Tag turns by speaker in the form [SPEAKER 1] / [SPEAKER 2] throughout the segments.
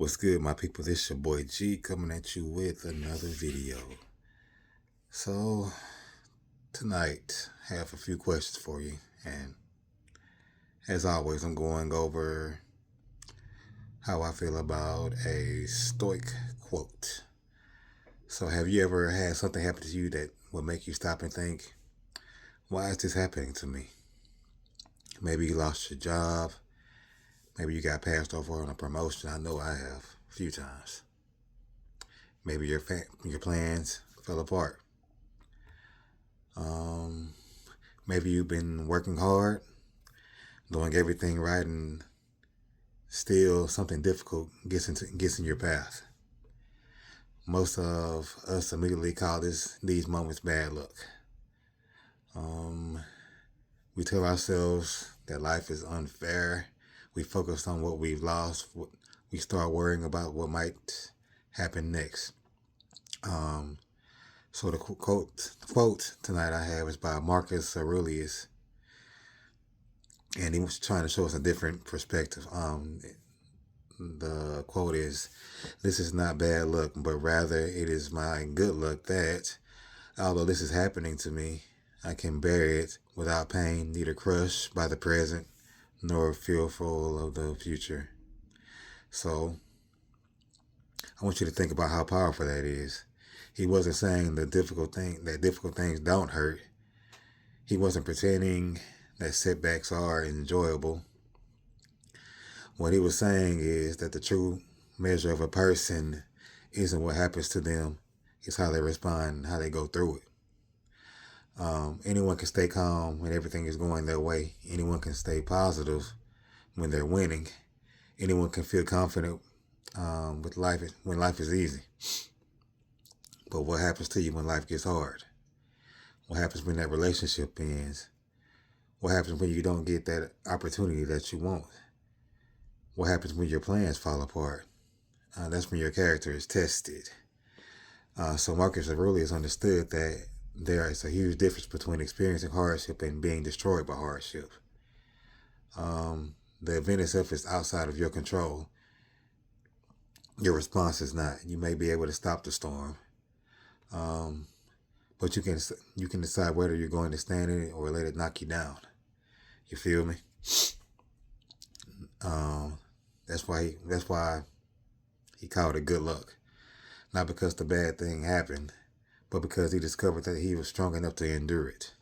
[SPEAKER 1] What's good, my people? This your boy G coming at you with another video. So tonight, I have a few questions for you, and as always, I'm going over how I feel about a Stoic quote. So, have you ever had something happen to you that will make you stop and think, why is this happening to me? Maybe you lost your job. Maybe you got passed over on a promotion. I know I have a few times. Maybe your plans fell apart. Maybe you've been working hard, doing everything right, and still something difficult gets in your path. Most of us immediately call these moments bad luck. We tell ourselves that life is unfair. We focus on what we've lost. We start worrying about what might happen next. So the quote tonight I have is by Marcus Aurelius, and he was trying to show us a different perspective. The quote is, "This is not bad luck, but rather it is my good luck that, although this is happening to me, I can bear it without pain, neither crushed by the present, nor fearful of the future." So I want you to think about how powerful that is. He wasn't saying that difficult things don't hurt. He wasn't pretending that setbacks are enjoyable. What he was saying is that the true measure of a person isn't what happens to them, it's how they respond, how they go through it. Anyone can stay calm when everything is going their way. Anyone can stay positive when they're winning. Anyone can feel confident with life when life is easy. But what happens to you when life gets hard? What happens when that relationship ends? What happens when you don't get that opportunity that you want? What happens when your plans fall apart? That's when your character is tested. So Marcus Aurelius understood that there is a huge difference between experiencing hardship and being destroyed by hardship. The event itself is outside of your control. Your response is not. You may be able to stop the storm, but you can decide whether you're going to stand in it or let it knock you down. You feel me? That's why he called it good luck. Not because the bad thing happened, but because he discovered that he was strong enough to endure it.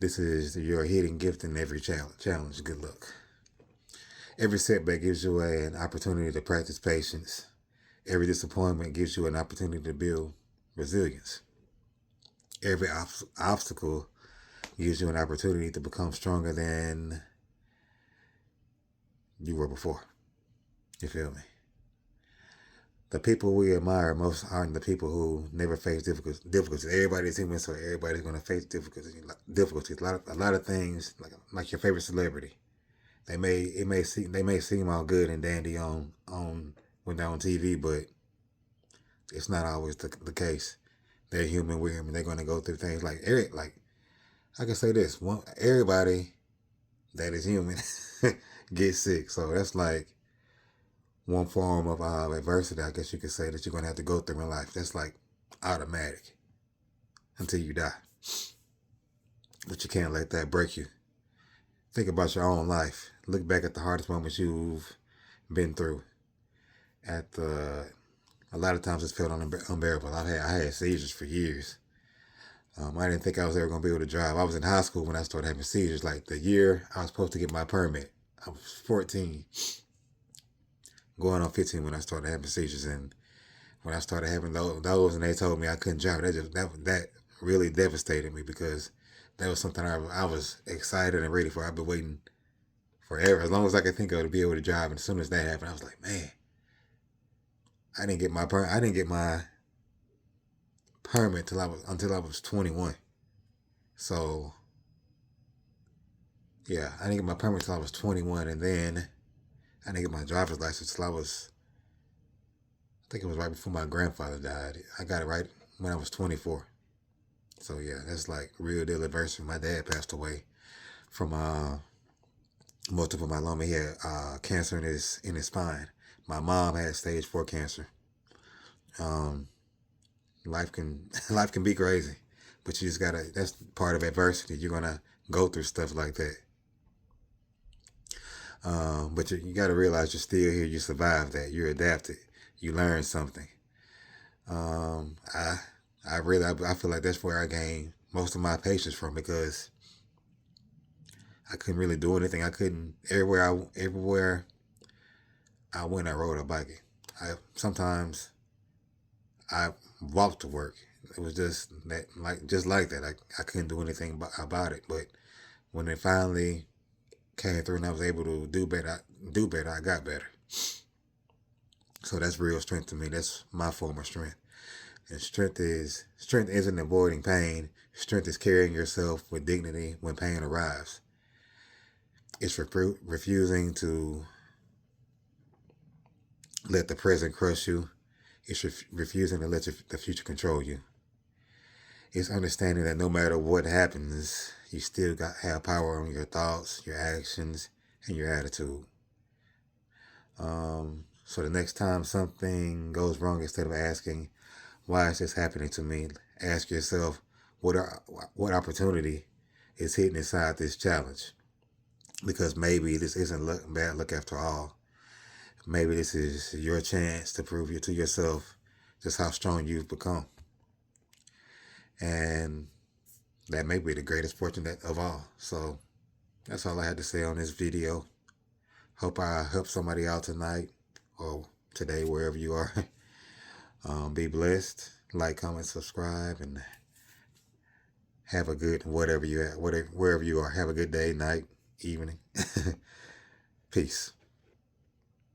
[SPEAKER 1] This is your hidden gift in every challenge. Good luck. Every setback gives you an opportunity to practice patience. Every disappointment gives you an opportunity to build resilience. Every obstacle gives you an opportunity to become stronger than you were before. You feel me? The people we admire most aren't the people who never face difficulties. Everybody's human, so everybody's going to face difficulties. A lot of things, like your favorite celebrity. They may seem all good and dandy on when they're on TV, but it's not always the case. They're human. We're human. They're going to go through things like I can say this: everybody that is human gets sick. So that's like one form of adversity, I guess you could say, that you're going to have to go through in life. That's like automatic until you die. But you can't let that break you. Think about your own life. Look back at the hardest moments you've been through. A lot of times it's felt unbearable. I had seizures for years. I didn't think I was ever going to be able to drive. I was in high school when I started having seizures. Like the year I was supposed to get my permit, I was 14. Going on 15 when I started having seizures, and when I started having those and they told me I couldn't drive, that really devastated me, because that was something I was excited and ready for. I've been waiting forever, as long as I could think of, to be able to drive. And as soon as that happened, I was like, man, I didn't get my permit until I was 21. So yeah, I didn't get my permit until I was 21, and then I didn't get my driver's license till I think it was right before my grandfather died. I got it right when I was 24. So yeah, that's like real deal adversity. My dad passed away from multiple myeloma. He had cancer in his spine. My mom had stage 4 cancer. Um, life can life can be crazy, but you just gotta. That's part of adversity. You're gonna go through stuff like that. But you gotta realize you're still here. You survived that. You're adapted. You learned something. Um, I I feel like that's where I gained most of my patience from, because I couldn't really do anything. I couldn't everywhere I went. I rode a bike. I sometimes I walked to work. It was just like that. I couldn't do anything about it. But when it finally came through and I was able to do better. I got better. So that's real strength to me. That's my form of strength. And strength isn't avoiding pain. Strength is carrying yourself with dignity when pain arrives. It's refusing to let the present crush you. It's refusing to let the future control you. It's understanding that no matter what happens, you still have power on your thoughts, your actions, and your attitude. So the next time something goes wrong, instead of asking, "Why is this happening to me?" ask yourself, what opportunity is hidden inside this challenge? Because maybe this isn't bad luck after all. Maybe this is your chance to prove to yourself just how strong you've become. And that may be the greatest fortune of all. So that's all I had to say on this video. Hope I helped somebody out tonight or today, wherever you are. Be blessed. Like, comment, subscribe, and have a good wherever you are. Have a good day, night, evening. Peace.